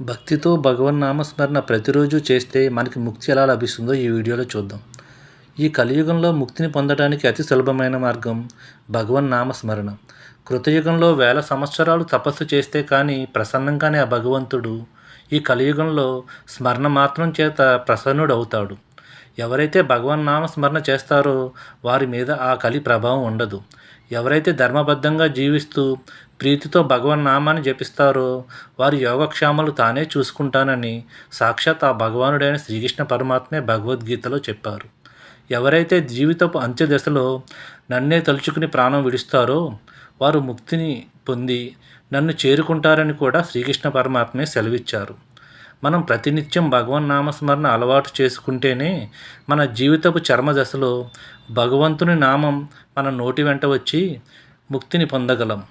భక్తితో భగవన్నామస్మరణ ప్రతిరోజు చేస్తే మనకి ముక్తి ఎలా లభిస్తుందో ఈ వీడియోలో చూద్దాం. ఈ కలియుగంలో ముక్తిని పొందడానికి అతి సులభమైన మార్గం భగవన్నామస్మరణ. కృతయుగంలో వేల సంవత్సరాలు తపస్సు చేస్తే కానీ ప్రసన్నం కాని ఆ భగవంతుడు ఈ కలియుగంలో స్మరణ మాత్రం చేత ప్రసన్నుడు అవుతాడు. ఎవరైతే భగవన్నామస్మరణ చేస్తారో వారి మీద ఆ కలి ప్రభావం ఉండదు. ఎవరైతే ధర్మబద్ధంగా జీవిస్తూ ప్రీతితో భగవన్నామాన్ని జపిస్తారో వారి యోగక్షేమాలు తానే చూసుకుంటానని సాక్షాత్ ఆ భగవానుడైన శ్రీకృష్ణ పరమాత్మే భగవద్గీతలో చెప్పారు. ఎవరైతే జీవితపు అంత్య దశలో నన్నే తలుచుకుని ప్రాణం విడుస్తారో వారు ముక్తిని పొంది నన్ను చేరుకుంటారని కూడా శ్రీకృష్ణ పరమాత్మే సెలవిచ్చారు. మనం ప్రతినిత్యం భగవన్నామస్మరణ అలవాటు చేసుకుంటేనే మన జీవితపు చర్మ దశలో భగవంతుని నామం మన నోటి వెంట వచ్చి ముక్తిని పొందగలం.